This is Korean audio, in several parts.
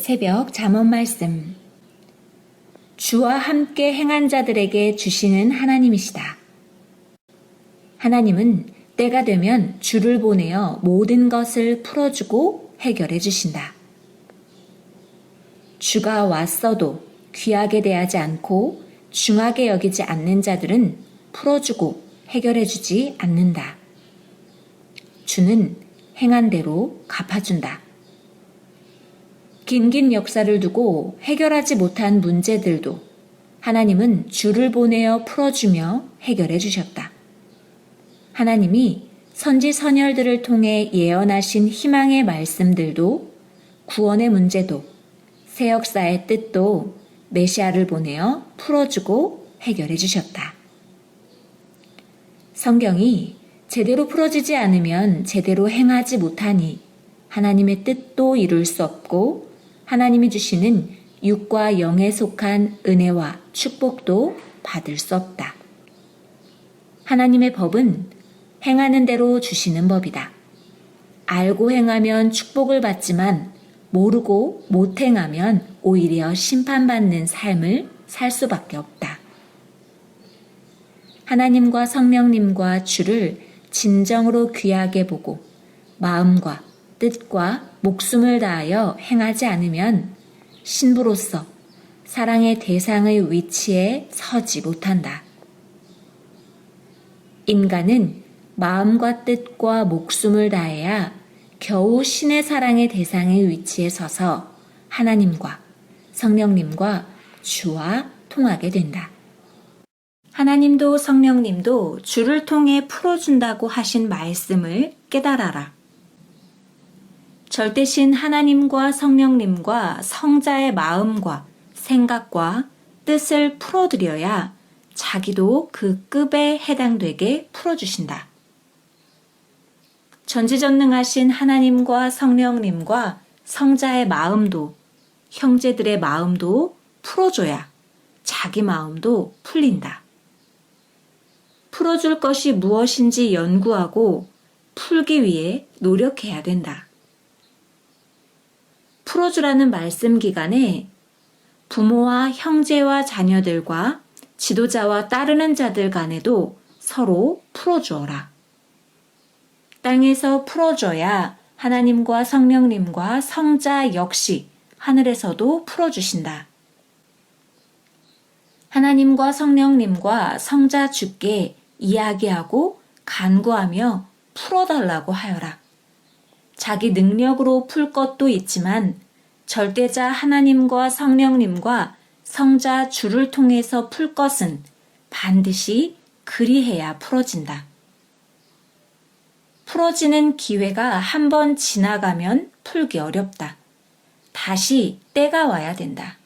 새벽 잠언 말씀. 주와 함께 행한 자들에게 주시는 하나님이시다. 하나님은 때가 되면 주를 보내어 모든 것을 풀어주고 해결해 주신다. 주가 왔어도 귀하게 대하지 않고 중하게 여기지 않는 자들은 풀어주고 해결해 주지 않는다. 주는 행한 대로 갚아준다. 긴긴 역사를 두고 해결하지 못한 문제들도 하나님은 주를 보내어 풀어주며 해결해 주셨다. 하나님이 선지 선열들을 통해 예언하신 희망의 말씀들도 구원의 문제도 새 역사의 뜻도 메시아를 보내어 풀어주고 해결해 주셨다. 성경이 제대로 풀어지지 않으면 제대로 행하지 못하니 하나님의 뜻도 이룰 수 없고 하나님이 주시는 육과 영에 속한 은혜와 축복도 받을 수 없다. 하나님의 법은 행하는 대로 주시는 법이다. 알고 행하면 축복을 받지만 모르고 못 행하면 오히려 심판받는 삶을 살 수밖에 없다. 하나님과 성령님과 주를 진정으로 귀하게 보고 마음과 뜻과 목숨을 다하여 행하지 않으면 신부로서 사랑의 대상의 위치에 서지 못한다. 인간은 마음과 뜻과 목숨을 다해야 겨우 신의 사랑의 대상의 위치에 서서 하나님과 성령님과 주와 통하게 된다. 하나님도 성령님도 주를 통해 풀어준다고 하신 말씀을 깨달아라. 절대신 하나님과 성령님과 성자의 마음과 생각과 뜻을 풀어드려야 자기도 그 급에 해당되게 풀어주신다. 전지전능하신 하나님과 성령님과 성자의 마음도 형제들의 마음도 풀어줘야 자기 마음도 풀린다. 풀어줄 것이 무엇인지 연구하고 풀기 위해 노력해야 된다. 풀어주라는 말씀 기간에 부모와 형제와 자녀들과 지도자와 따르는 자들 간에도 서로 풀어주어라. 땅에서 풀어줘야 하나님과 성령님과 성자 역시 하늘에서도 풀어주신다. 하나님과 성령님과 성자 주께 이야기하고 간구하며 풀어달라고 하여라. 자기 능력으로 풀 것도 있지만 절대자 하나님과 성령님과 성자 주를 통해서 풀 것은 반드시 그리해야 풀어진다. 풀어지는 기회가 한 번 지나가면 풀기 어렵다. 다시 때가 와야 된다.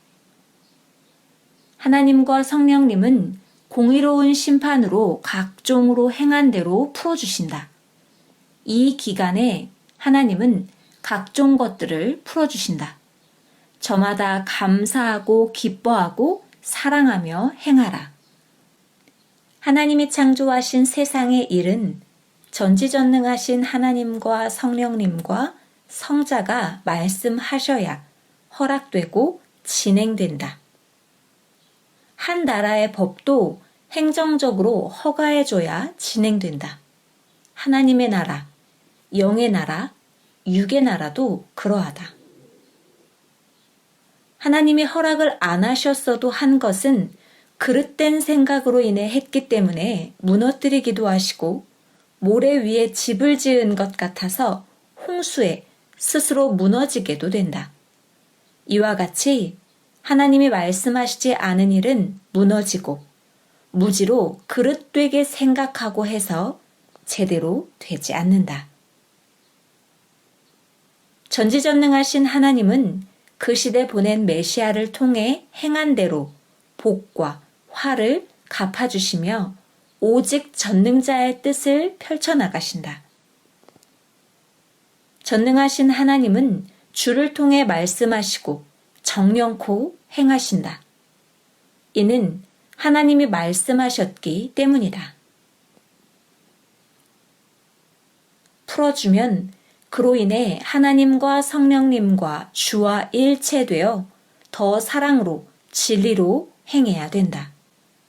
하나님과 성령님은 공의로운 심판으로 각종으로 행한 대로 풀어주신다. 이 기간에 하나님은 각종 것들을 풀어주신다. 저마다 감사하고 기뻐하고 사랑하며 행하라. 하나님이 창조하신 세상의 일은 전지전능하신 하나님과 성령님과 성자가 말씀하셔야 허락되고 진행된다. 한 나라의 법도 행정적으로 허가해줘야 진행된다. 하나님의 나라, 영의 나라, 육의 나라도 그러하다. 하나님이 허락을 안 하셨어도 한 것은 그릇된 생각으로 인해 했기 때문에 무너뜨리기도 하시고 모래 위에 집을 지은 것 같아서 홍수에 스스로 무너지게도 된다. 이와 같이 하나님이 말씀하시지 않은 일은 무너지고 무지로 그릇되게 생각하고 해서 제대로 되지 않는다. 전지전능하신 하나님은 그 시대 보낸 메시아를 통해 행한 대로 복과 화를 갚아주시며 오직 전능자의 뜻을 펼쳐나가신다. 전능하신 하나님은 주를 통해 말씀하시고 정령코 행하신다. 이는 하나님이 말씀하셨기 때문이다. 풀어주면 그로 인해 하나님과 성령님과 주와 일체되어 더 사랑으로 진리로 행해야 된다.